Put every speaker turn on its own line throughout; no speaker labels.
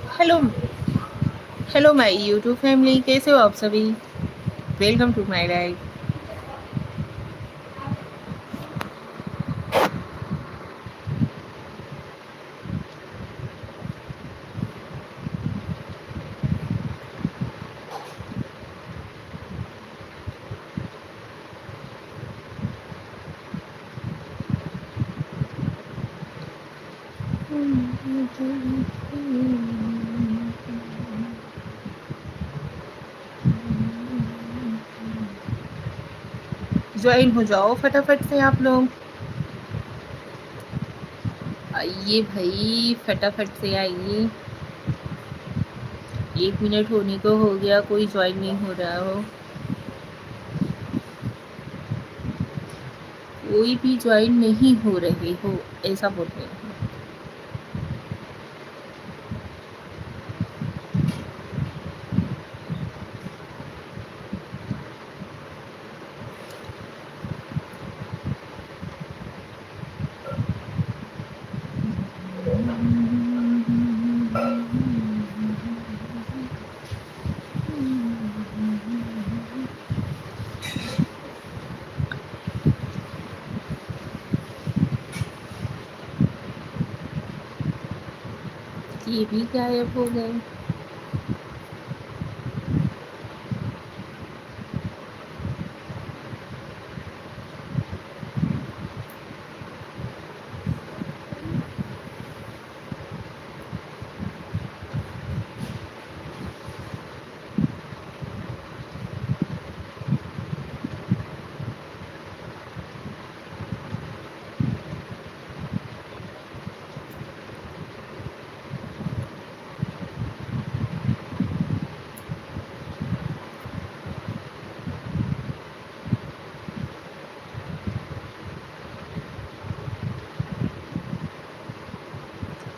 Hello. Hello my YouTube family, कैसे हो आप सभी? Welcome to my life. Join हो जाओ फटाफट से आप लोग। आइए भाई, फटाफट से आइए। 1 मिनट होने को हो गया, कोई ज्वाइन नहीं हो रहा हो। कोई भी ज्वाइन नहीं हो रहे हो, ऐसा बोल रहे हो। ये भी गायब हो गए।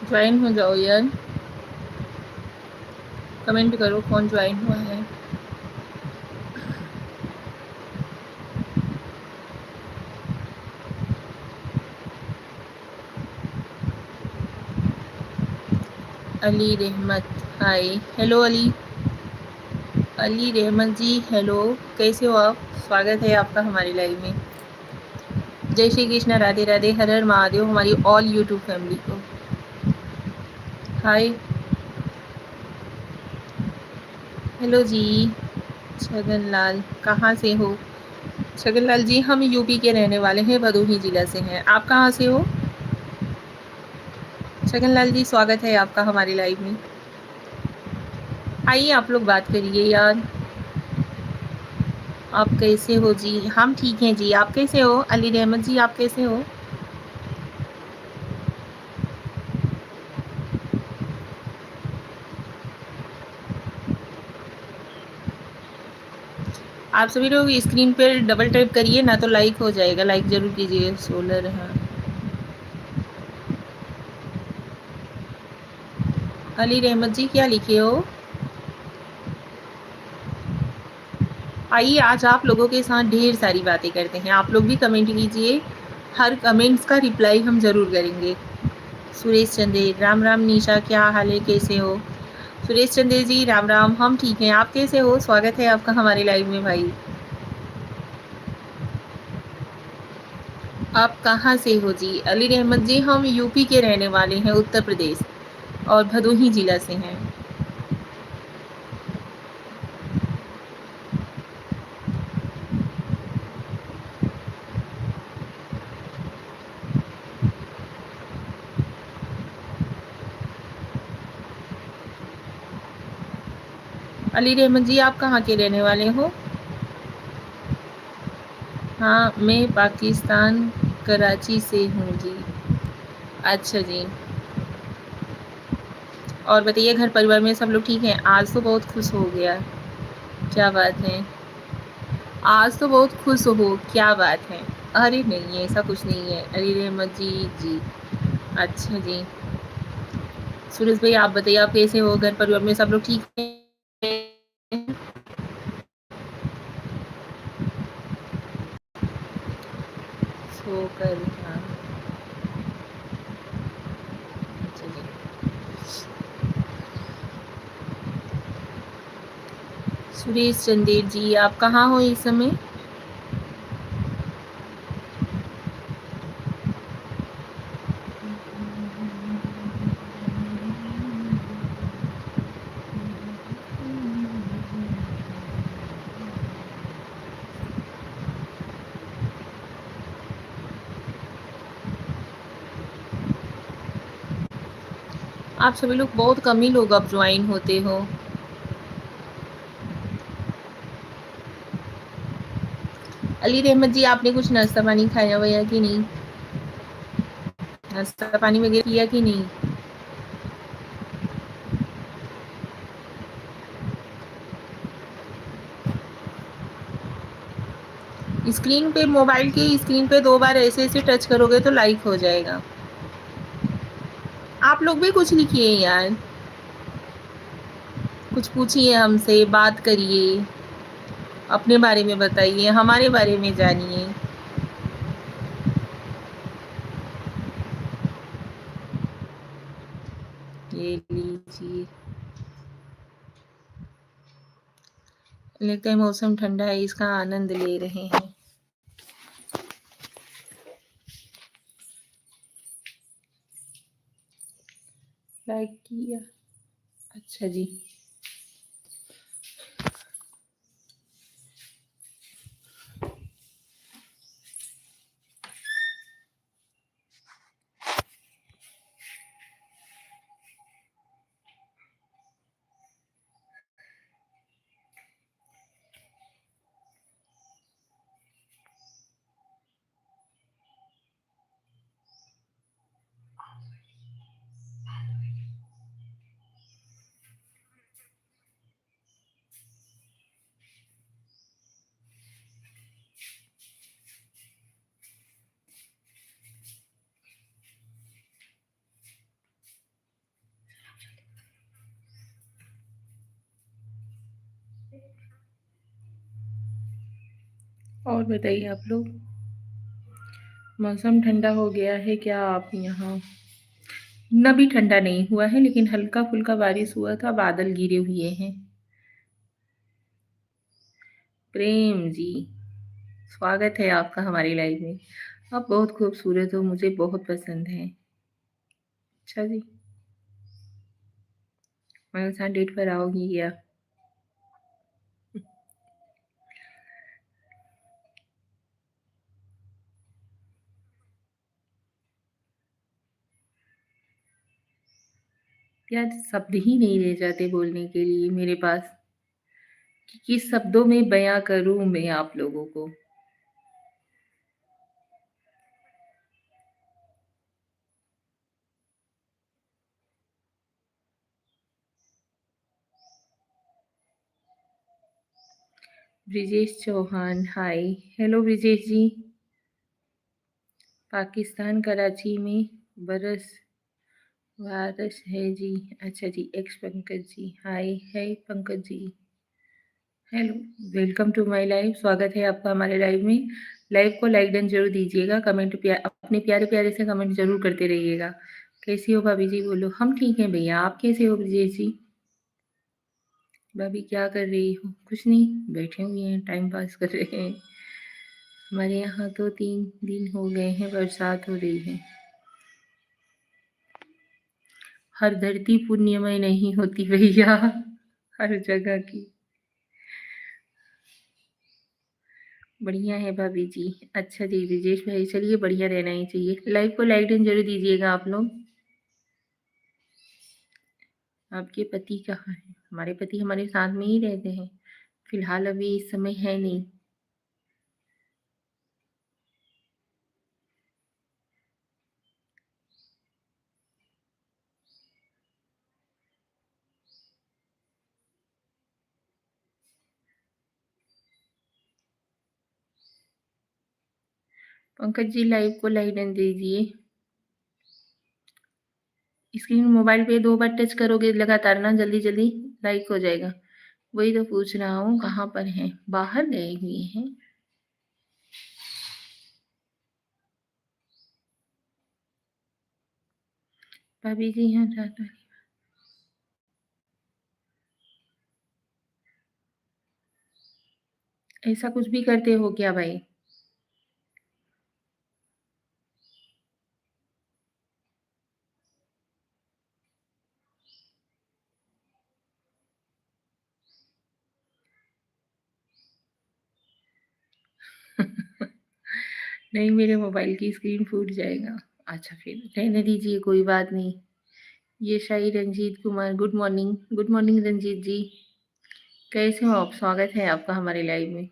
ज्वाइन हो जाओ यार, कमेंट करो कौन ज्वाइन हुआ है। अली रहमत, हाय। हेलो अली। अली रहमत जी, हेलो। कैसे हो आप? स्वागत है आपका हमारी लाइव में। जय श्री कृष्ण, राधे राधे, हर हर महादेव हमारी ऑल यूट्यूब फैमिली को। हाय। हेलो जी। छगन लाल, कहाँ से हो? छगन लाल जी, हम यूपी के रहने वाले हैं, भदोही जिला से हैं। आप कहाँ से हो? छगन लाल जी, स्वागत है आपका हमारी लाइव में। आइए आप लोग बात करिए यार। आप कैसे हो जी? हम ठीक हैं जी, आप कैसे हो? अली रहमत जी, आप कैसे हो? आप सभी लोग स्क्रीन पर डबल टैप करिए ना, तो लाइक हो जाएगा। लाइक जरूर कीजिए। सोलर, हाँ। अली रहमत जी, क्या लिखे हो? आइए, आज आप लोगों के साथ ढेर सारी बातें करते हैं। आप लोग भी कमेंट कीजिए, हर कमेंट्स का रिप्लाई हम ज़रूर करेंगे। सुरेश चंदे, राम राम। निशा, क्या हाल है, कैसे हो? सुरेश चंदे जी, राम राम। हम ठीक हैं, आप कैसे हो? स्वागत है आपका हमारे लाइव में भाई। आप कहाँ से हो जी? अली रहमत जी, हम यूपी के रहने वाले हैं, उत्तर प्रदेश, और भदोही जिला से हैं। अली रहमत जी, आप कहाँ के रहने वाले हो? हाँ, मैं पाकिस्तान, कराची से हूँ जी। अच्छा जी। और बताइए, घर परिवार में सब लोग ठीक हैं? आज तो बहुत खुश हो गया। क्या बात है? आज तो बहुत खुश हो, क्या बात है? अरे नहीं, ऐसा कुछ नहीं है। अली रहमत जी जी। अच्छा जी। सूरज भाई, आप बताइए, आप कैसे हो? घर परिवार में सब लोग ठीक हैं? सो कर, हाँ। सुरेश चंदेर जी, आप कहाँ हो इस समय? आप सभी लोग बहुत कम ही लोग अब ज्वाइन होते हो। अली रहमत जी, आपने कुछ नाश्ता पानी खाया हुआ कि नहीं? नाश्ता पानी वगैरह किया कि नहीं? स्क्रीन पे, मोबाइल की स्क्रीन पे 2 बार ऐसे-ऐसे टच करोगे तो लाइक हो जाएगा। आप लोग भी कुछ लिखिए यार, कुछ पूछिए हमसे, बात करिए, अपने बारे में बताइए, हमारे बारे में जानिए। ये लीजिए। लगता है मौसम ठंडा है, इसका आनंद ले रहे हैं। लाइक किया, अच्छा जी। और बताइए आप लोग, मौसम ठंडा हो गया है क्या आप यहाँ? इतना भी ठंडा नहीं हुआ है, लेकिन हल्का-फुल्का बारिश हुआ था, बादल घिरे हुए हैं। प्रेम जी, स्वागत है आपका हमारी लाइव में। आप बहुत खूबसूरत हो, मुझे बहुत पसंद हैं। अच्छा जी, हमारे साथ डेट पर आओगी क्या? यार शब्द ही नहीं रह जाते बोलने के लिए मेरे पास, कि किस शब्दों में बयाँ करूँ मैं आप लोगों को। ब्रिजेश चौहान, हाय। हेलो ब्रिजेश जी। पाकिस्तान कराची में बरस बारिश है जी। अच्छा जी, एक्स पंकज जी, हाय। है Pankaj ji, hello, welcome to my live. स्वागत है आपका हमारे लाइव में। लाइव को लाइक डन जरूर दीजिएगा, कमेंट अपने प्यारे प्यारे से कमेंट जरूर करते रहिएगा। कैसी हो भाभी जी? बोलो। हम ठीक हैं भैया, आप कैसे हो ब्रिजेश जी? भाभी क्या कर रही हो? कुछ नहीं, बैठे हुए हैं, टाइम पास कर रहे हैं। हमारे यहाँ तो 3 दिन हो गए हैं बरसात हो रही है। हर धरती पुण्यमय नहीं होती भैया, हर जगह की। बढ़िया है भाभी जी। अच्छा जी ब्रिजेश भाई, चलिए बढ़िया रहना ही चाहिए। लाइव को लाइक एंड जरूर दीजिएगा आप लोग। आपके पति कहाँ हैं? हमारे पति हमारे साथ में ही रहते हैं, फिलहाल अभी इस समय है नहीं। पंकज जी लाइव को लाइक एंड दीजिए। स्क्रीन मोबाइल पे 2 बार टच करोगे लगातार ना, जल्दी जल्दी लाइक हो जाएगा। वही तो पूछ रहा हूँ, कहाँ पर हैं? बाहर गए हुए हैं? भाभी जी यहाँ ऐसा कुछ भी करते हो क्या भाई? नहीं, मेरे मोबाइल की स्क्रीन फूट जाएगा। अच्छा फिर रहने दीजिए, कोई बात नहीं। ये Shahi Ranjit Kumar, good morning, good morning Ranjit ji. कैसे हो आप? स्वागत है आपका हमारे लाइव में।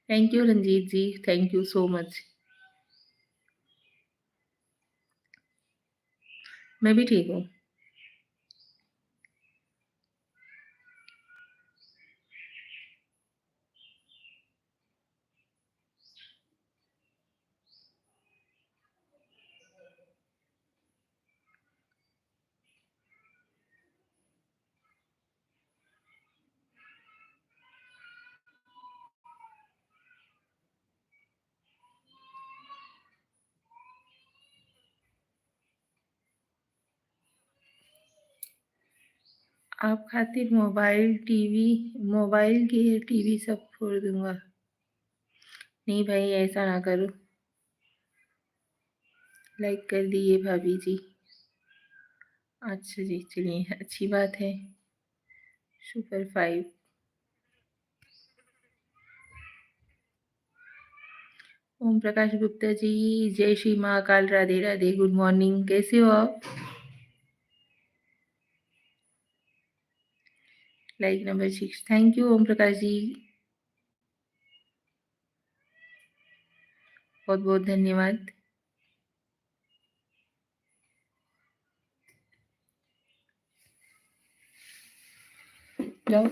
Thank you Ranjit ji, thank you so much. मैं भी ठीक हूँ। आप खातिर मोबाइल की टीवी सब फोड़ दूंगा। नहीं भाई, ऐसा ना करो। लाइक कर दिए भाभी जी। अच्छा जी, चलिए अच्छी बात है। सुपर 5। ओम प्रकाश गुप्ता जी, जय श्री महाकाल, राधे राधे, गुड मॉर्निंग, कैसे हो आप? Like number 6, thank you Om Prakash ji, बहुत बहुत धन्यवाद। जाओ।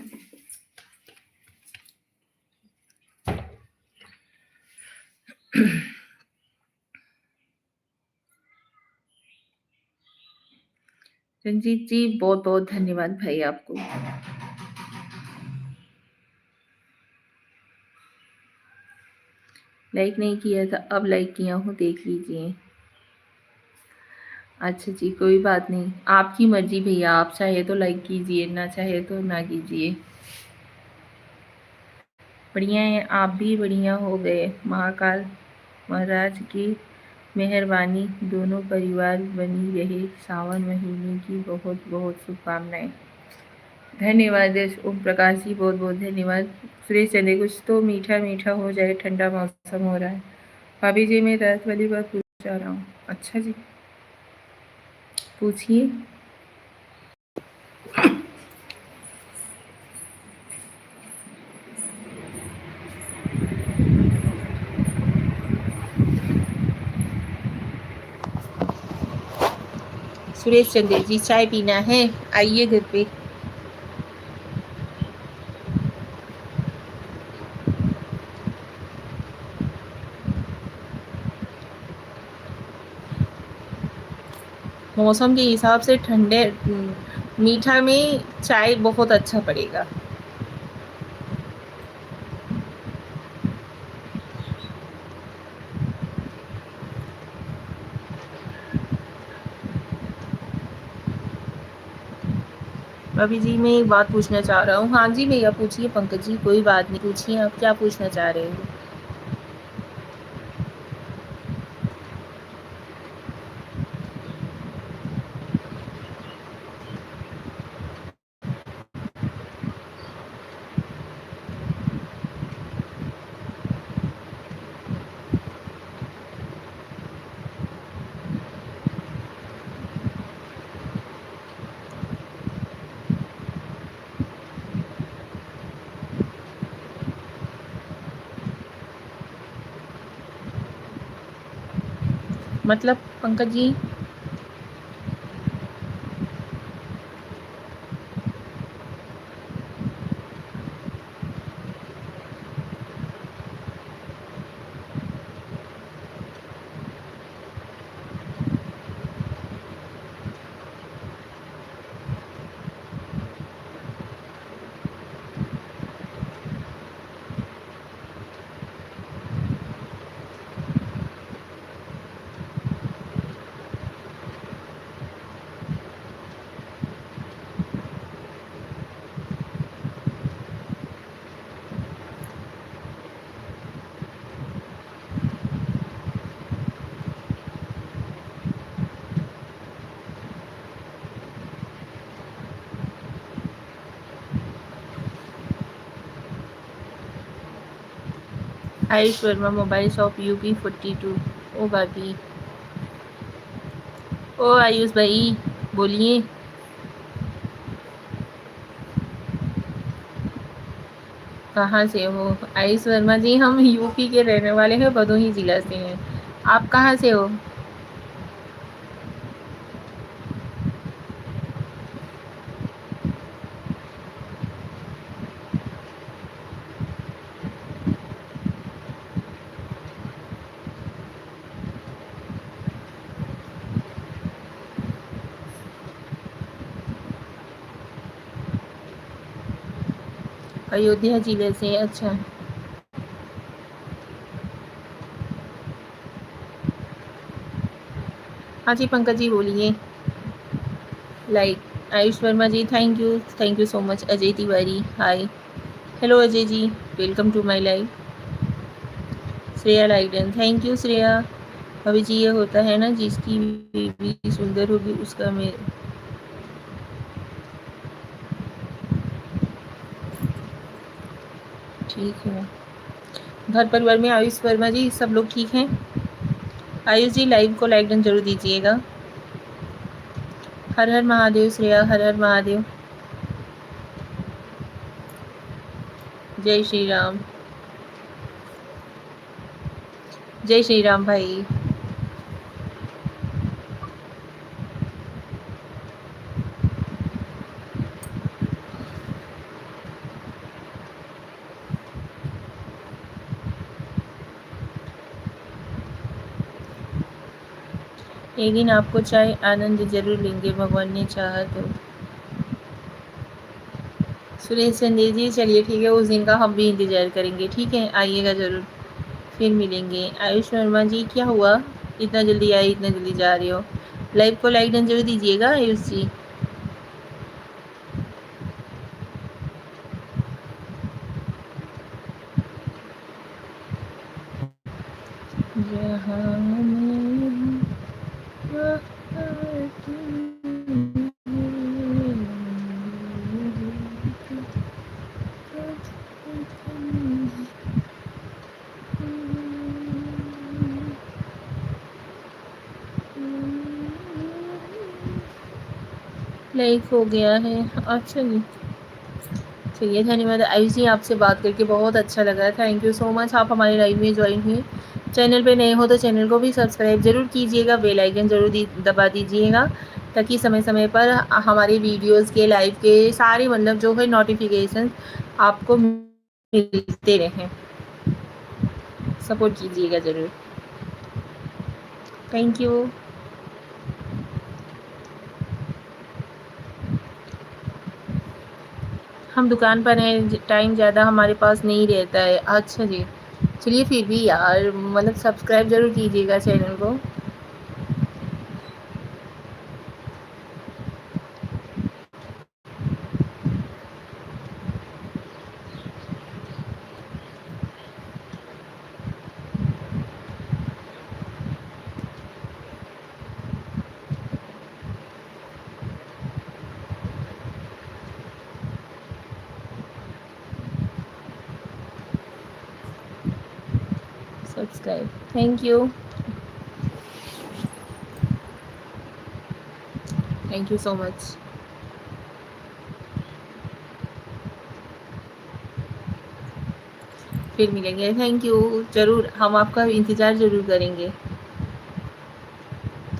रंजीत जी, बहुत बहुत धन्यवाद भाई आपको। लाइक नहीं किया था, अब लाइक किया हूँ, देख लीजिए। अच्छा जी, कोई बात नहीं, आपकी मर्जी भैया, आप चाहे तो लाइक कीजिए, ना चाहे तो ना कीजिए। बढ़िया है, आप भी बढ़िया हो गए। महाकाल महाराज की मेहरबानी दोनों परिवार बनी रहे। सावन महीने की बहुत बहुत शुभकामनाएं। धन्यवाद ओम प्रकाश जी, बहुत बहुत धन्यवाद। सुरेश चंद्र, कुछ तो मीठा मीठा हो जाए, ठंडा मौसम हो रहा है। भाभी जी, मैं रात वाली बात पूछ रहा हूँ। अच्छा जी, पूछिए। सुरेश चंद्र जी, चाय पीना है? आइए घर पे। मौसम के हिसाब से ठंडे मीठा में चाय बहुत अच्छा पड़ेगा। अभी जी, मैं एक बात पूछना चाह रहा हूँ। हाँ जी भैया, पूछिए पंकज जी, कोई बात नहीं, पूछिए आप क्या पूछना चाह रहे हो। मतलब Pankaj ji, Ayush Verma mobile shop UP 42। ओ भाभी, ओ आयुष भाई बोलिए। कहाँ से हो आयुष वर्मा जी? हम यूपी के रहने वाले हैं, भदोही जिला से हैं। आप कहाँ से हो? अयोध्या जिले से। अच्छा, हाँ जी पंकज जी बोलिए। Like Ayush Verma ji, thank you so much. Ajay Tiwari hi, hello Ajay ji, welcome to my live. Shreya लाइडन, थैंक यू श्रेया। अभी जी ये होता है ना, जिसकी बीवी सुंदर होगी उसका मैं। ठीक है। घर परिवार में आयुष वर्मा जी सब लोग ठीक हैं? आयुष जी लाइव को लाइक डन जरूर दीजिएगा। हर हर महादेव श्रेया, हर हर महादेव। जय श्री राम, जय श्री राम भाई। एक दिन आपको चाय आनंद जरूर लेंगे, भगवान ने चाहा तो। सुरेश चंदेल जी चलिए ठीक है, उस दिन का हम भी इंतज़ार करेंगे। ठीक है, आइएगा ज़रूर, फिर मिलेंगे। आयुष वर्मा जी क्या हुआ, इतना जल्दी आए इतना जल्दी जा रहे हो? लाइव को लाइक डन जरूर दीजिएगा आयुष जी। जहाँ में लाइक हो गया है। अच्छा जी, चलिए धन्यवाद आयुष जी, आपसे बात करके बहुत अच्छा लगा। थैंक यू सो मच, आप हमारे लाइव में ज्वाइन हुए। चैनल पे नए हो तो चैनल को भी सब्सक्राइब जरूर कीजिएगा, बेल आइकन जरूर दबा दीजिएगा, ताकि समय समय पर हमारे वीडियोस के लाइव के सारे मतलब जो है नोटिफिकेशन आपको मिलते रहें। सपोर्ट कीजिएगा ज़रूर। Thank you. हम दुकान पर हैं, टाइम ज़्यादा हमारे पास नहीं रहता है। अच्छा जी, चलिए फिर भी यार मतलब सब्सक्राइब ज़रूर कीजिएगा चैनल को। Subscribe, thank you, thank you so much. फिर मिलेंगे, थैंक यू। ज़रूर हम आपका इंतज़ार ज़रूर करेंगे।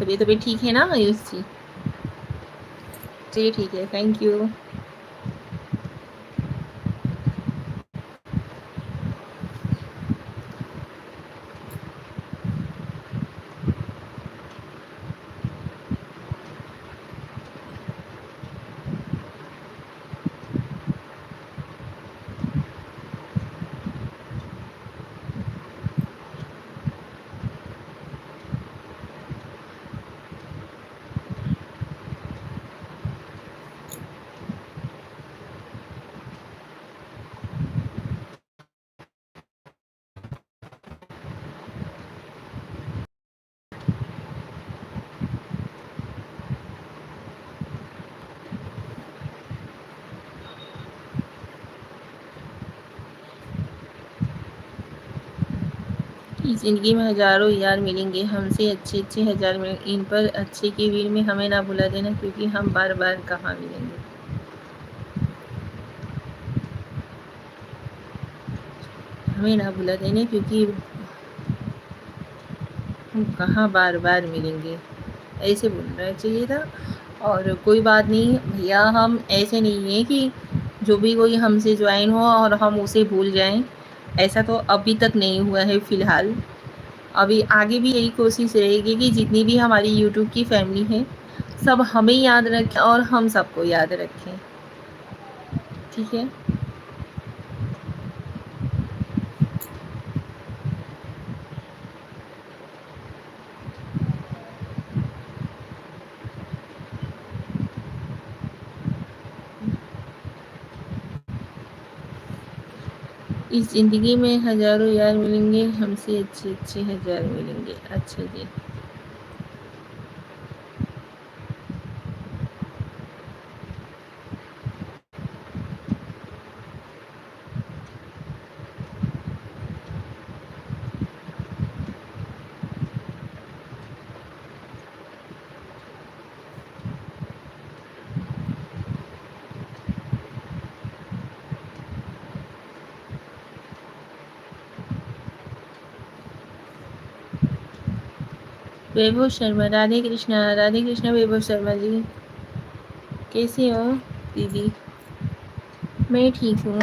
तबीयत ठीक है ना आयुष जी? चलिए ठीक है, थैंक यू। इस ज़िंदगी में हज़ारों यार मिलेंगे, हमसे अच्छे-अच्छे हज़ार मिलेंगे, इन पर अच्छे की भीड़ में हमें ना भुला देना, क्योंकि हम बार-बार कहाँ मिलेंगे। हमें ना भुला देना, क्योंकि हम कहाँ बार-बार मिलेंगे। ऐसे बोलना चाहिए था। और कोई बात नहीं भैया, हम ऐसे नहीं है कि जो भी कोई हमसे ज्वाइन हो और हम उसे भूल जाएँ, ऐसा तो अभी तक नहीं हुआ है फ़िलहाल। अभी आगे भी यही कोशिश रहेगी कि जितनी भी हमारी यूट्यूब की फैमिली है, सब हमें याद रखें और हम सबको याद रखें। ठीक है? इस ज़िंदगी में हज़ारों यार मिलेंगे, हमसे अच्छे-अच्छे हज़ार मिलेंगे। अच्छा जी। वैभव शर्मा, राधे कृष्णा वैभव शर्मा जी। कैसे हो दीदी? मैं ठीक हूँ।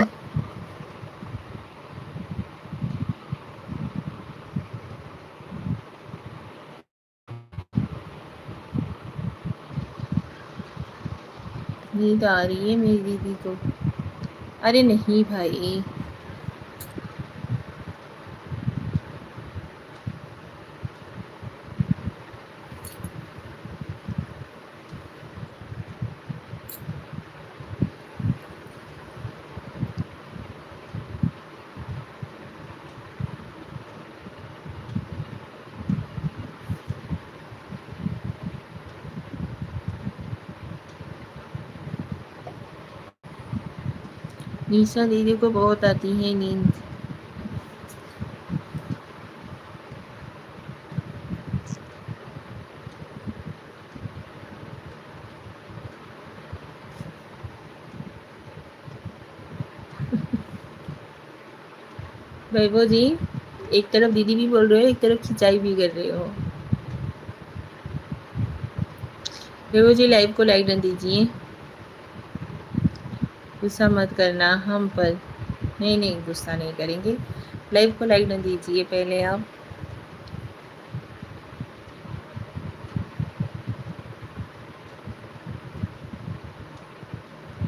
नींद आ रही है मेरी दीदी को। अरे नहीं भाई। निशा दीदी को बहुत आती है नींद। वैभव जी, एक तरफ दीदी भी बोल रहे हो, एक तरफ खिंचाई भी कर रहे हो। वैभव जी, लाइव को लाइक डन दीजिए। गुस्सा मत करना हम पर। नहीं नहीं, गुस्सा नहीं करेंगे। लाइव को लाइक डन दीजिए पहले आप।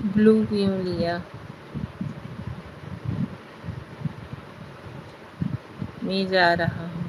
ब्लू क्यों लिया? मैं जा रहा हूँ।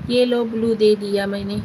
ये लो, ब्लू दे दिया मैंने।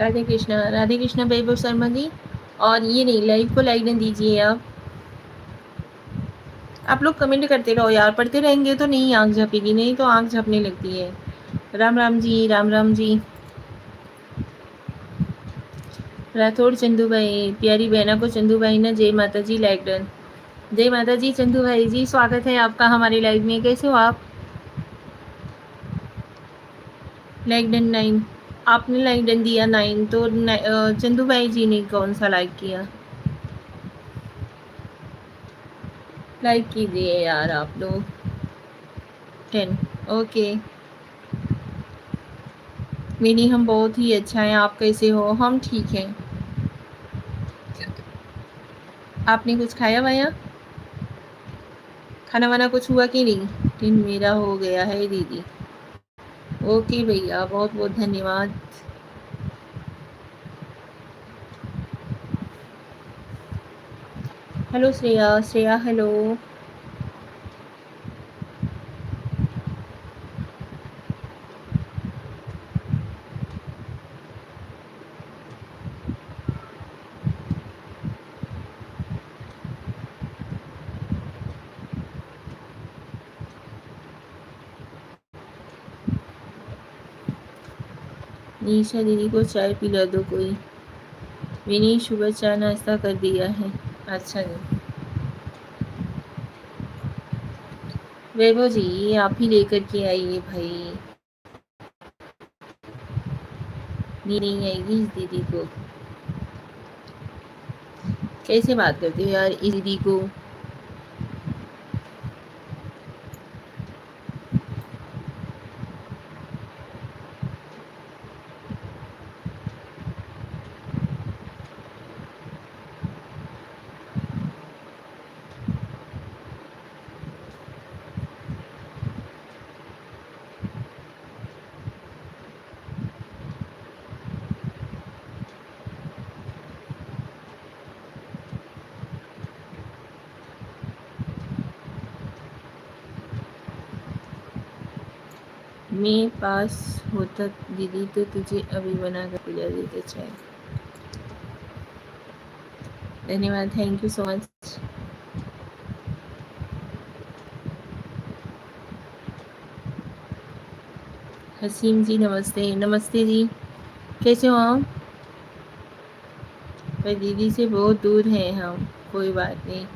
राधे कृष्णा वैभव शर्मा जी। और ये नहीं, लाइव को लाइक नहीं दीजिए आप लोग कमेंट करते रहो यार, पढ़ते रहेंगे तो नहीं आँख झपेगी, नहीं तो आँख झपने लगती है। राम राम जी, राम राम जी। राठौड़ चंदू भाई, प्यारी बहना को चंदू भाई ना जय माता जी लाइक डन। जय माता जी चंदू भाई जी, स्वागत है आपका हमारे लाइव में। कैसे हो आप? लाइक डन 9, आपने लाइक डन दिया 9, तो चंदू भाई जी ने कौन सा लाइक किया? लाइक कीजिए यार आप लोग। 10, ओके। मिनी हम बहुत ही अच्छा हैं, आप कैसे हो? हम ठीक हैं। आपने कुछ खाया वाया? खाना वाना कुछ हुआ कि नहीं? दिन मेरा हो गया है दीदी। ओके भैया, बहुत बहुत धन्यवाद। Hello Shreya, Shreya hello. निशा दीदी को चाय पिला दो कोई। विनी सुबह चाय नाश्ता कर दिया है। अच्छा जी। वैभव जी आप ही लेकर के आइए भाई, नहीं आएगी इस दीदी को। कैसे बात करते हो यार इस दीदी को? मैं पास होता दीदी तो तुझे अभी बना कर पिला देते चाय। धन्यवाद, thank you so much. Haseem ji नमस्ते। नमस्ते जी, कैसे हो आप? पर दीदी से बहुत दूर हैं हम, कोई बात नहीं।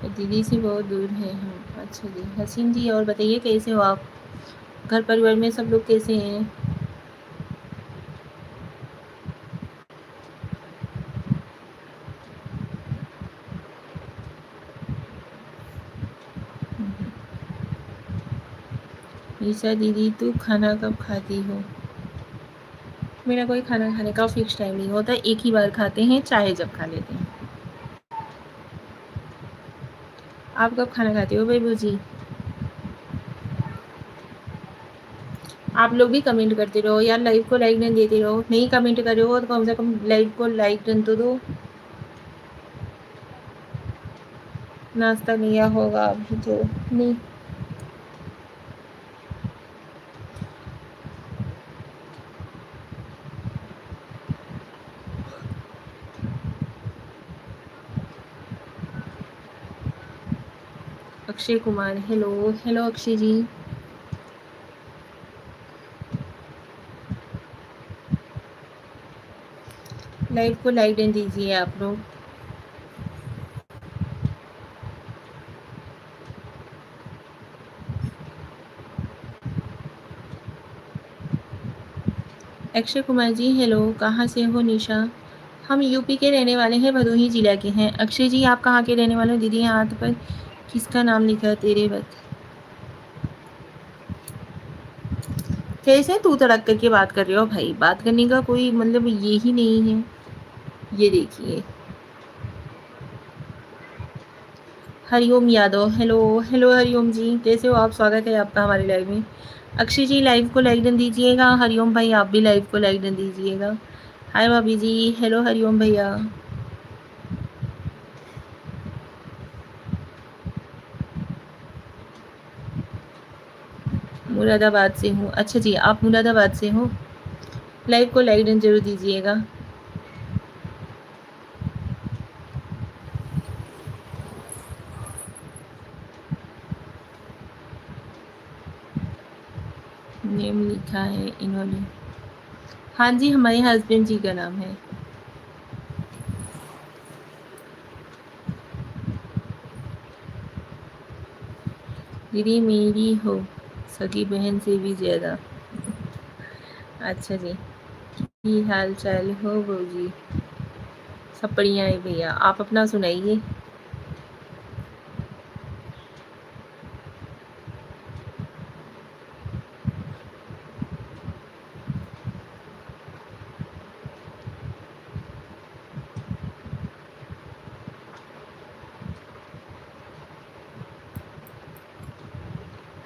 पर दीदी से बहुत दूर हैं हम। अच्छा जी हसीम जी, और बताइए कैसे हो आप? घर परिवार में सब लोग कैसे हैं? ईशा दीदी तू खाना कब खाती हो? मेरा कोई खाना खाने का फिक्स टाइम नहीं होता, एक ही बार खाते हैं, चाहे जब खा लेते हैं। आप कब खाना खाते हो बेबू जी? आप लोग भी कमेंट करते रहो यार, लाइव को लाइक नहीं देते रहो। नहीं कमेंट कर रहे हो तो कम से कम लाइव को लाइक डन तो दो। नाश्ता लिया होगा अभी तो नहीं। अक्षय कुमार हेलो। हेलो अक्षय जी। लाइव को लाइक डन दीजिए आप लोग। अक्षय कुमार जी हेलो, कहाँ से हो निशा? हम यूपी के रहने वाले हैं, भदोही जिला के हैं। अक्षय जी आप कहाँ के रहने वाले हो? दीदी हाथ पर किसका नाम लिखा है तेरे वक्त? कैसे तू तड़क करके बात कर रहे हो भाई? बात करने का कोई मतलब ये ही नहीं है। ये देखिए, हरिओम यादव हेलो। हेलो हरिओम जी, कैसे हो आप? स्वागत है आपका हमारे लाइव में। अक्षय जी लाइव को लाइक डन दीजिएगा। हरिओम भाई आप भी लाइव को लाइक डन दीजिएगा। हाय भाभी जी हेलो। हरिओम भैया मुरादाबाद से हूँ। अच्छा जी, आप मुरादाबाद से हो। लाइव को लाइक डन जरूर दीजिएगा। नेम लिखा है इन्होंने। हाँ जी, हमारे हस्बैंड जी का नाम है। दीदी मेरी हो, सगी बहन से भी ज़्यादा। अच्छा जी, की हाल चाल हो बहू जी? सब बढ़िया है भैया, आप अपना सुनाइए।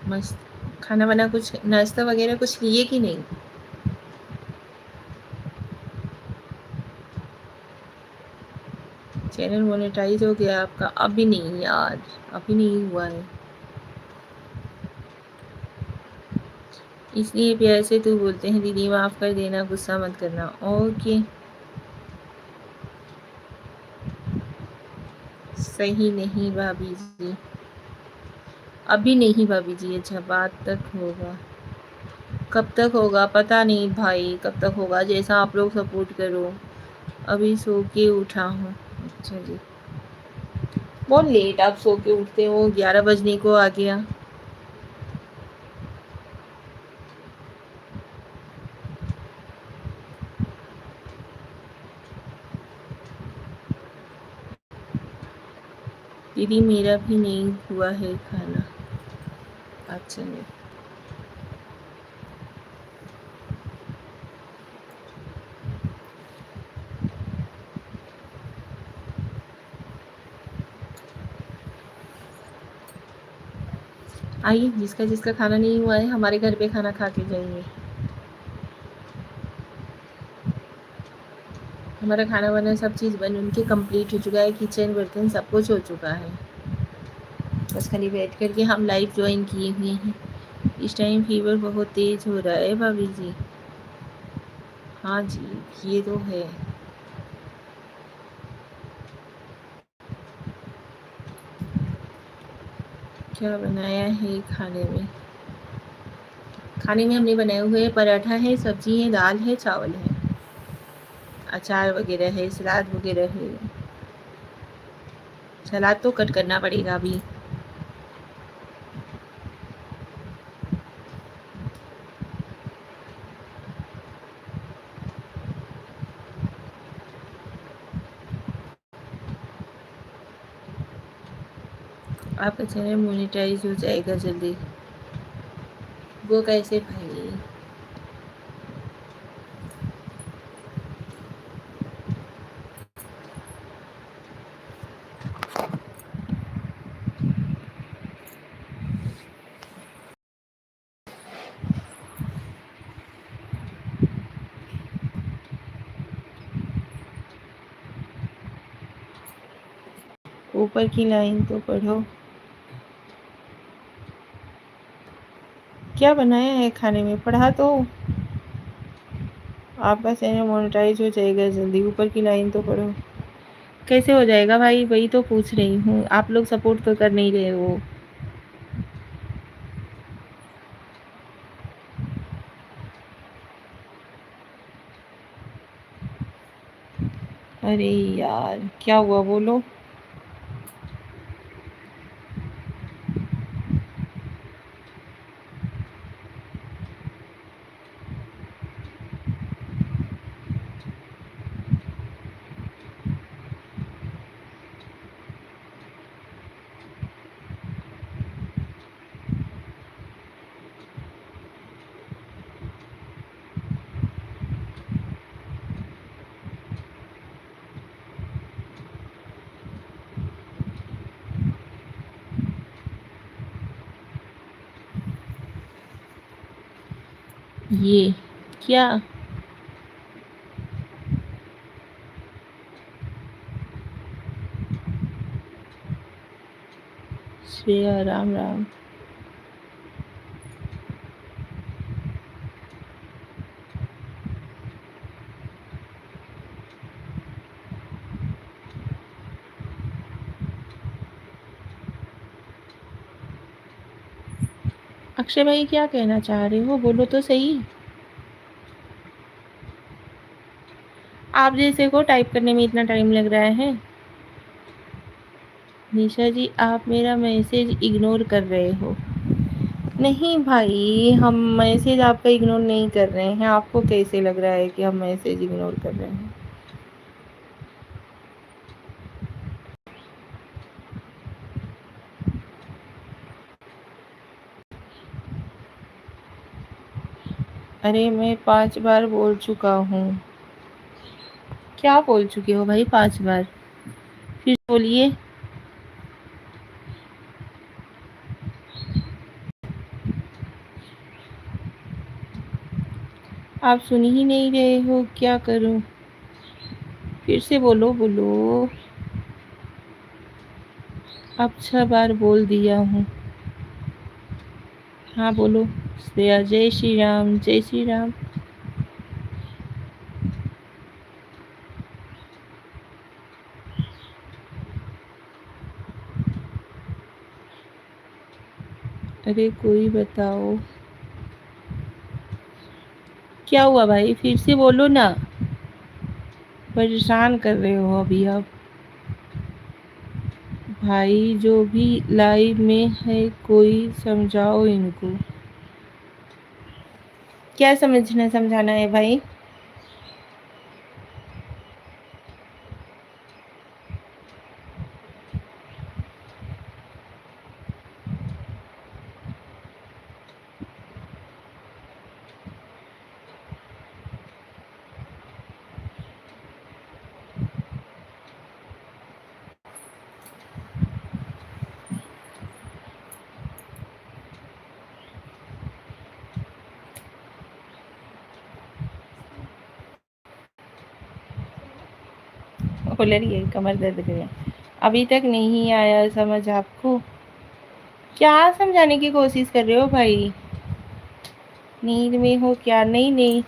मस्त। खाना वाना कुछ नाश्ता वगैरह कुछ लिए कि नहीं? चैनल मोनेटाइज हो गया आपका? अभी नहीं यार, अभी नहीं हुआ है। इसलिए प्यार से तू बोलते हैं दीदी, माफ़ कर देना, गुस्सा मत करना। ओके। सही नहीं भाभी जी, अभी नहीं भाभी जी। अच्छा, बाद तक होगा। कब तक होगा पता नहीं भाई, कब तक होगा, जैसा आप लोग सपोर्ट करो। अभी सो के उठा हूँ। अच्छा जी, बहुत लेट आप सो के उठते हो, 11 बजने को आ गया। दीदी मेरा भी नहीं हुआ है खाना। अच्छा जी, आइए, जिसका जिसका खाना नहीं हुआ है हमारे घर पे खाना खा के जाइए। हमारा खाना वाना सब चीज़ बन उनके कंप्लीट हो चुका है, किचन बर्तन सब कुछ हो चुका है। बस खाली बैठ करके हम लाइव ज्वाइन किए हुए हैं। इस टाइम फीवर बहुत तेज़ हो रहा है भाभी जी। हाँ जी, ये तो है। क्या बनाया है खाने में? खाने में हमने बनाए हुए पराठा है, सब्जी है, दाल है, चावल है, अचार वगैरह है, सलाद वगैरह है। सलाद तो कट करना पड़ेगा अभी। आपका चैनल मोनेटाइज हो जाएगा जल्दी। वो कैसे भाई? ऊपर की लाइन तो पढ़ो। क्या बनाया है खाने में? पढ़ा तो। आपका चैनल मोनेटाइज हो जाएगा जल्दी, ऊपर की लाइन तो पढ़ो। कैसे हो जाएगा भाई? वही तो पूछ रही हूँ, आप लोग सपोर्ट तो कर नहीं रहे हो। अरे यार, क्या हुआ बोलो। ये क्या? श्रेया, राम राम। अक्षय भाई क्या कहना चाह रहे हो, बोलो तो सही। आप जैसे को टाइप करने में इतना टाइम लग रहा है। निशा जी आप मेरा मैसेज इग्नोर कर रहे हो। नहीं भाई, हम मैसेज आपका इग्नोर नहीं कर रहे हैं। आपको कैसे लग रहा है कि हम मैसेज इग्नोर कर रहे हैं? अरे मैं 5 बार बोल चुका हूँ। क्या बोल चुके हो भाई 5 बार? फिर बोलिए। आप सुन ही नहीं रहे हो, क्या करूँ? फिर से बोलो बोलो। अब 6 बार बोल दिया हूँ। हाँ बोलो। श्रेया जय श्री राम, जय श्री राम। अरे कोई बताओ। क्या हुआ भाई, फिर से बोलो ना। परेशान कर रहे हो अभी आप। भाई जो भी लाइव में है कोई समझाओ इनको। क्या समझना समझाना है भाई? बोल रही है कमर दर्द करे। अभी तक नहीं आया समझ आपको? क्या समझाने की कोशिश कर रहे हो भाई? नींद में हो क्या? नहीं नहीं,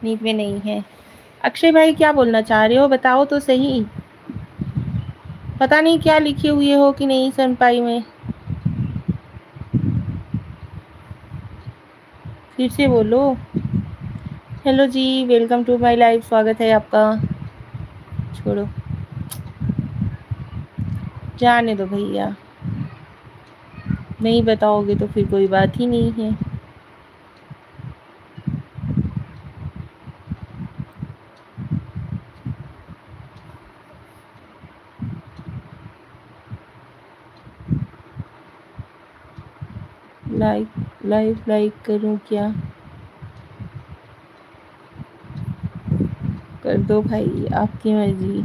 नींद में नहीं है। अक्षय भाई क्या बोलना चाह रहे हो, बताओ तो सही। पता नहीं क्या लिखे हुए हो कि नहीं सुन पाई मैं। फिर से बोलो। हेलो जी, वेलकम टू माय लाइव, स्वागत है आपका। छोड़ो, जाने दो भैया। नहीं बताओगे तो फिर कोई बात ही नहीं है। लाइक करूं क्या? कर दो भाई, आपकी मर्जी।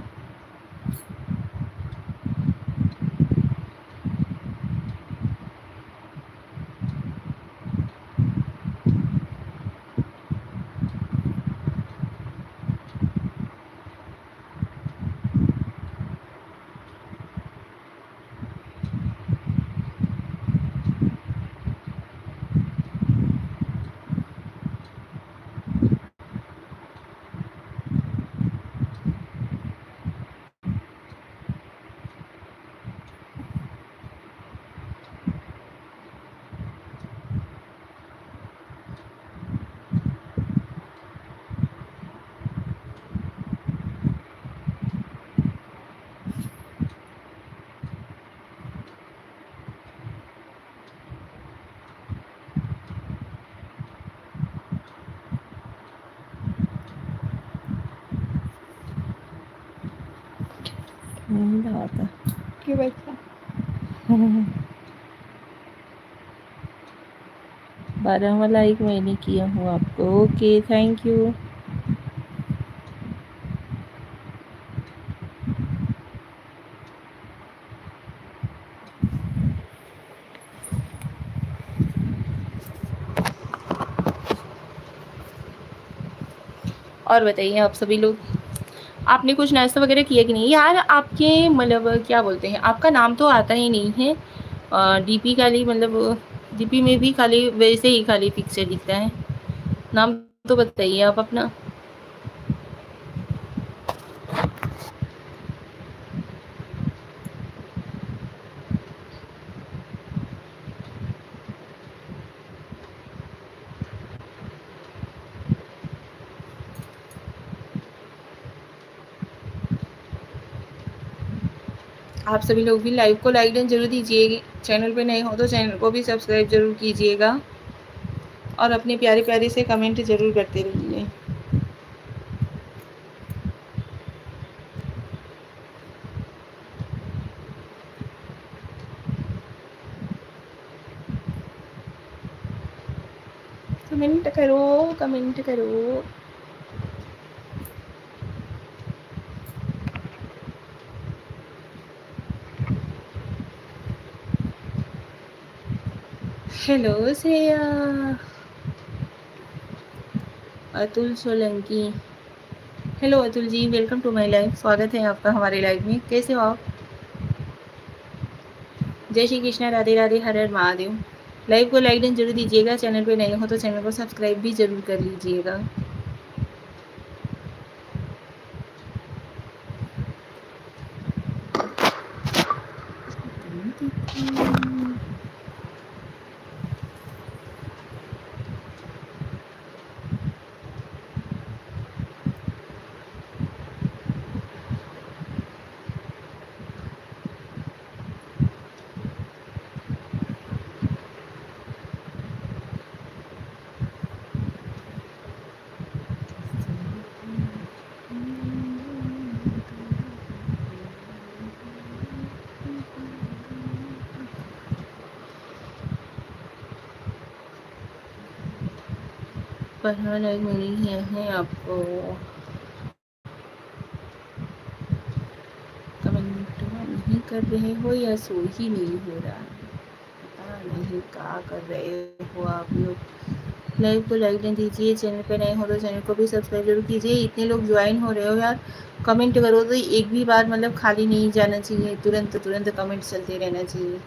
नींद आता क्यों बच्चा? 12वां लाइक मैंने किया हूँ आपको। Okay, thank you. और बताइए आप सभी लोग, आपने कुछ नाश्ता वगैरह किया कि नहीं यार? आपके मतलब क्या बोलते हैं, आपका नाम तो आता ही नहीं है। डीपी खाली मतलब डीपी में भी खाली वैसे ही खाली पिक्चर दिखता है। नाम तो बताइए आप अपना। आप सभी लोग भी लाइव को लाइक एंड ज़रूर दीजिए। चैनल पे नए हो तो चैनल को भी सब्सक्राइब ज़रूर कीजिएगा और अपने प्यारे-प्यारे से कमेंट ज़रूर करते रहिए। कमेंट करो, कमेंट करो। Hello Shreya, Atul Solanki. Hello Atul ji, welcome to my live. स्वागत है आपका हमारे लाइव में। कैसे हो आप? जय श्री कृष्णा, राधे राधे, हर हर महादेव। लाइव को लाइक एंड जरूर दीजिएगा। चैनल पे नए हो तो चैनल को सब्सक्राइब भी जरूर कर लीजिएगा। पढ़ना लाइक मेरी है आपको। कमेंट नहीं कर रहे हो या सो ही नहीं हो रहा है, पता नहीं क्या कर रहे हो आप लोग। लाइव को लाइक नहीं दीजिए। चैनल पे नए हो तो चैनल को भी सब्सक्राइब जरूर कीजिए। इतने लोग ज्वाइन हो रहे हो यार, कमेंट करो तो एक भी बार मतलब खाली नहीं जाना चाहिए। तुरंत तुरंत कमेंट चलते रहना चाहिए।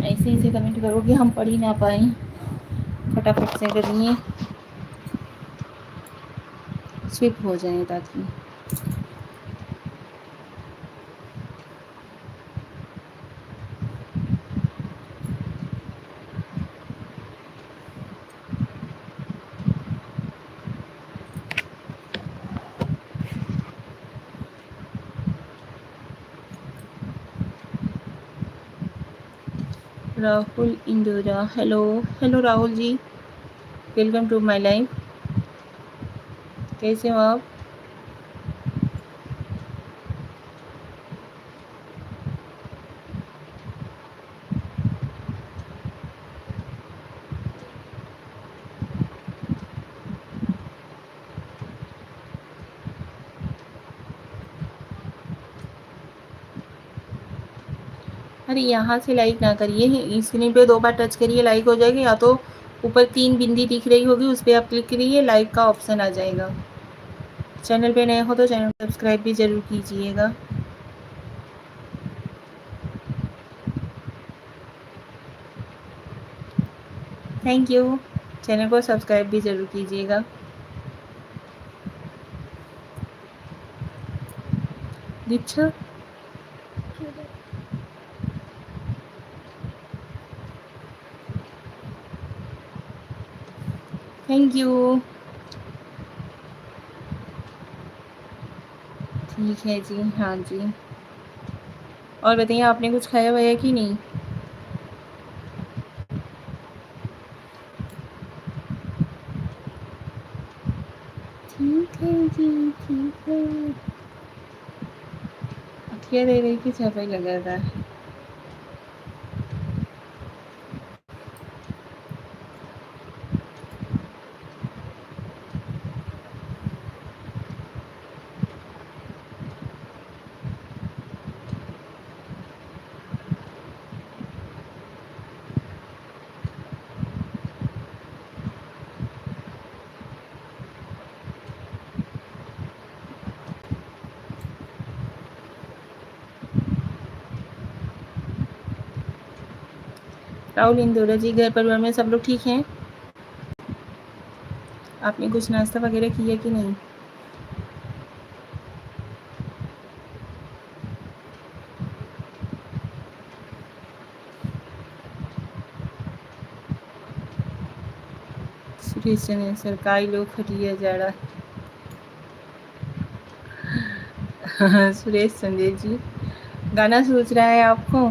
ऐसे ऐसे कमेंट करो कि हम पढ़ ही ना पाए। फटाफट से करिए, स्विप हो जाए ताकि। Rahul Indora, hello hello Rahul ji, welcome to my life. कैसे हो आप? अरे यहाँ से लाइक ना करिए, स्क्रीन पे 2 बार टच करिए, लाइक हो जाएगी। या तो ऊपर 3 बिंदी दिख रही होगी, उस पर आप क्लिक करिए, लाइक का ऑप्शन आ जाएगा। चैनल पे नए हो तो चैनल सब्सक्राइब भी ज़रूर कीजिएगा। Thank you. चैनल को सब्सक्राइब भी ज़रूर कीजिएगा। दीक्षा, थैंक यू। ठीक है जी, हाँ जी। और बताइए, आपने कुछ खाया वाया कि नहीं? ठीक है जी, ठीक है। क्या दे रही थी, छापा लगा था। राहुल इंदौरा जी, घर परिवार में सब लोग ठीक हैं? आपने कुछ नाश्ता वगैरह किया कि नहीं? सुरेश सरकारी लोग खटिया जा रहा। सुरेश संजय जी, गाना सोच रहा है आपको?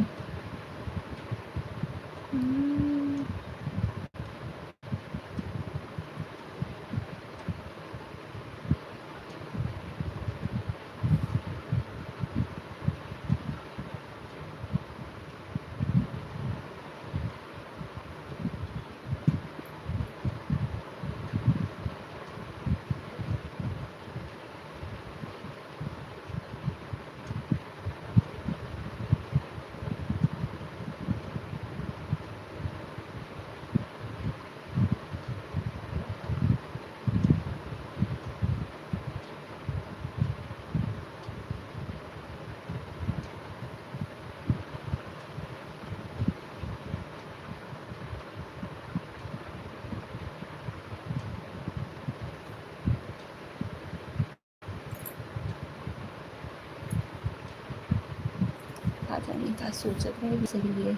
पता नहीं क्या सोचत रहे सही है,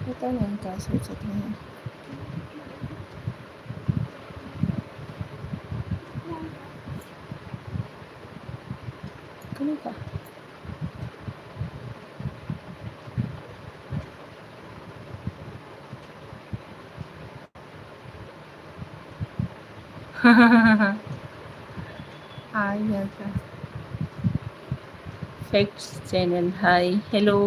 पता नहीं क्या सोचत रहे। कौन का? हाय यार, facts channel, hi hello.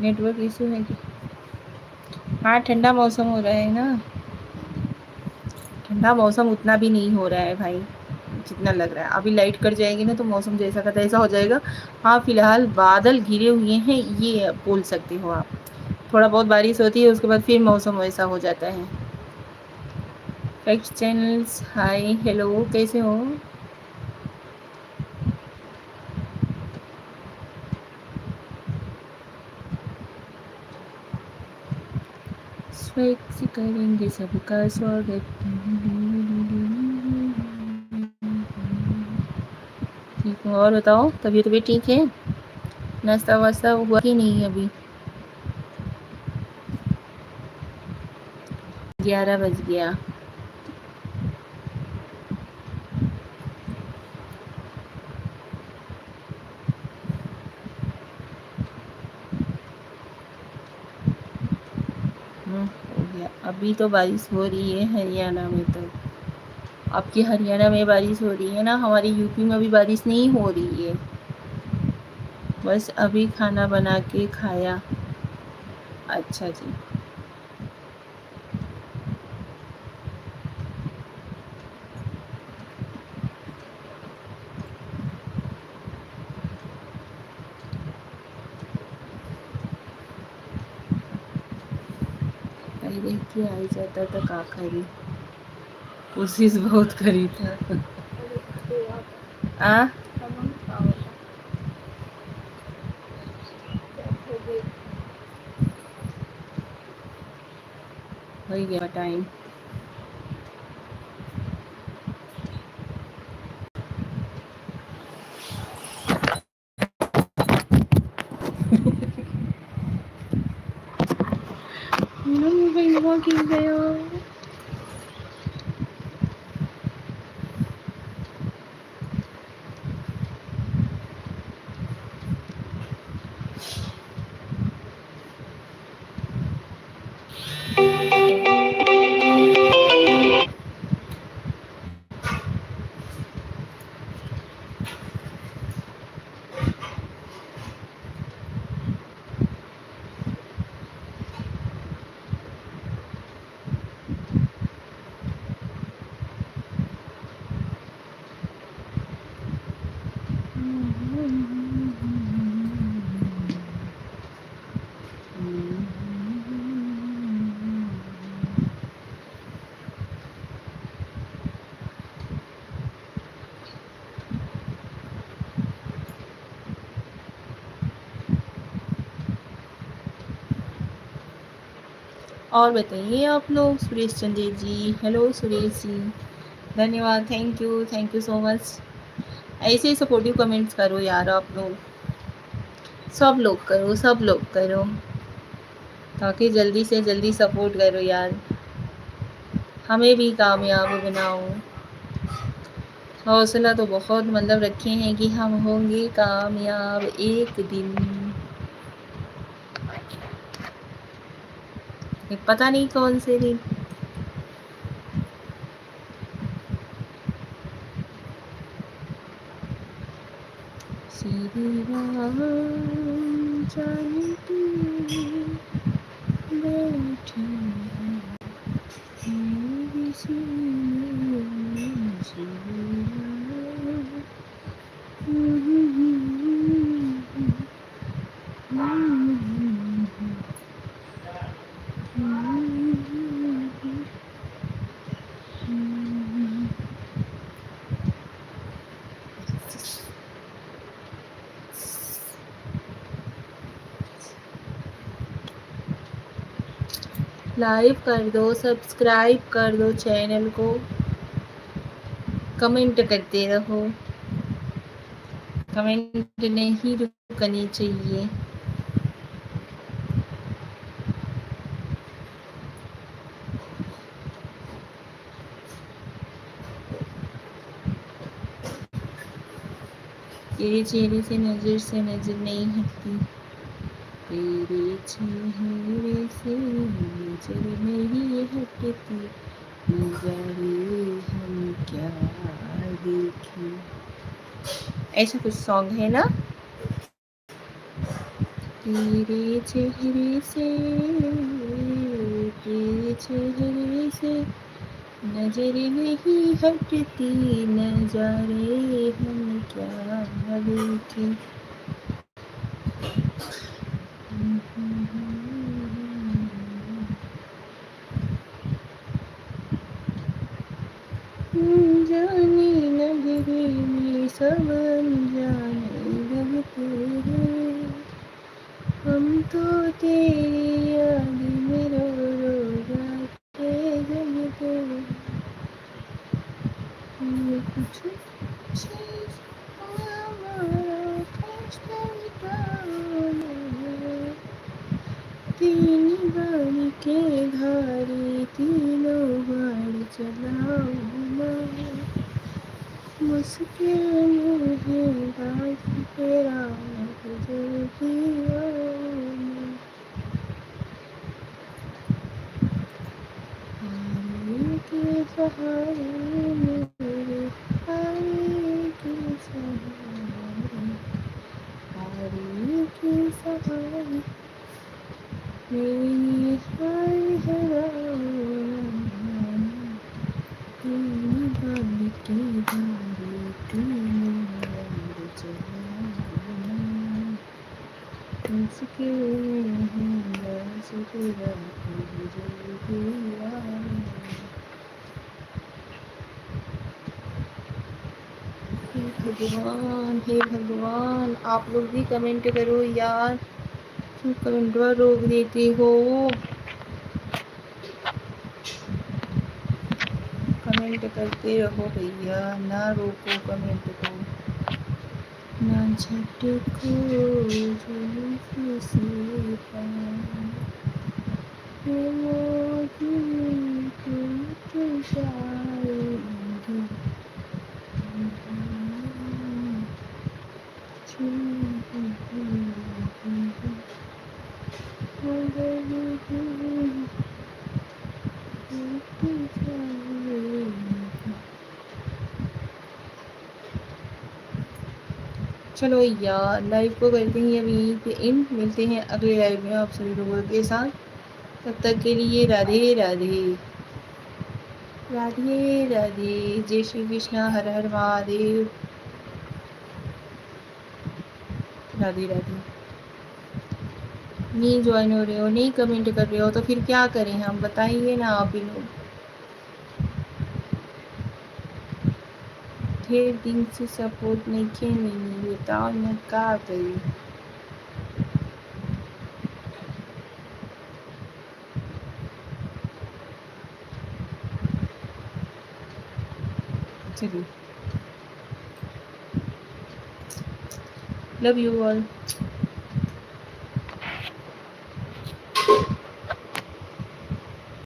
Network issue है कि? हाँ, ठंडा मौसम हो रहा है ना। ठंडा मौसम उतना भी नहीं हो रहा है भाई, जितना लग रहा है। अभी लाइट कट जाएगी ना तो मौसम जैसा का तैसा हो जाएगा। हाँ, फिलहाल बादल घिरे हुए हैं, ये बोल सकते हो आप। थोड़ा बहुत बारिश होती है, उसके बाद फिर मौसम वैसा हो जाता है। फैक्ट्स चैनल्स, हाय हेलो, कैसे हो? स्वैग करेंगे सबका स्वागत। ठीक हूँ, और बताओ, तबीयत भी ठीक है? नाश्ता वास्ता हुआ कि नहीं अभी? 11 बज गया। हो गया। अभी तो बारिश हो रही है हरियाणा में तो। आपकी हरियाणा में बारिश हो रही है ना, हमारी यूपी में अभी बारिश नहीं हो रही है। बस अभी खाना बना के खाया। अच्छा जी। पहले के आ जाता तो का करी, कोशिश बहुत करी था। आ हो गया टाइम। गयो। और बताइए आप लोग, सुरेश चंद्र जी, हेलो सुरेश जी, धन्यवाद, थैंक यू सो मच। ऐसे ही सपोर्टिव कमेंट्स करो यार आप लोग, सब लोग करो, सब लोग करो, ताकि जल्दी से जल्दी सपोर्ट करो यार। हमें भी कामयाब बनाओ। हौसला तो बहुत मतलब रखे हैं कि हम होंगे कामयाब एक दिन। पता नहीं कौन से दिन। सीधी राह जानती बैठी मेरी सीने में लाइक कर दो, सब्सक्राइब कर दो चैनल को, कमेंट करते रहो। कमेंट नहीं रुकनी चाहिए। तेरे चेहरे से नजर नहीं हटती, तेरे चेहरे से नजर नहीं हटती, नजारे हम क्या देखें। ऐसा कुछ सॉन्ग है ना। तेरे चेहरे से, तेरे चेहरे से नजर नहीं हटती, नजारे हम क्या देखें। जाने नगरी में सब अनजाने लगते हैं, हम तो तेरी याद में रो रो जाते जगते हैं। कुछ चीज हमारा फैसला तीन बार के धारे तीनों बार चलाओ मुश्किल में है बात तेरा जल्दी पानी के सहारे मेरे पानी के सहारे, पानी के सहारे मेरी हाय हराम तेरी बाल के बारे तीनों बार चलाना मुश्किल में है बस तेरा जल्दी आना। भगवान हे भगवान, आप लोग भी कमेंट करो यार, क्यों कमेंट रोक देते हो। कमेंट करते रहो भैया, ना रोको कमेंट को, ना झटको जुल्फ़ से पाँव, वो दिल टूट जाएंगे चलो यार, लाइव को करते हैं अभी यहीं पे इन, मिलते हैं अगले लाइव में आप सभी लोगों के साथ। तब तक के लिए राधे राधे, राधे राधे, जय श्री कृष्णा, हर हर महादेव, राधे राधे। नहीं ज्वाइन हो रहे हो, नहीं कमेंट कर रहे हो, तो फिर क्या करें हम, बताइए ना आप ही लोग। ढेर दिन से सपोर्ट नहीं खेलनी, बताओ ना क्या करी। चलिए, लव यू ऑल।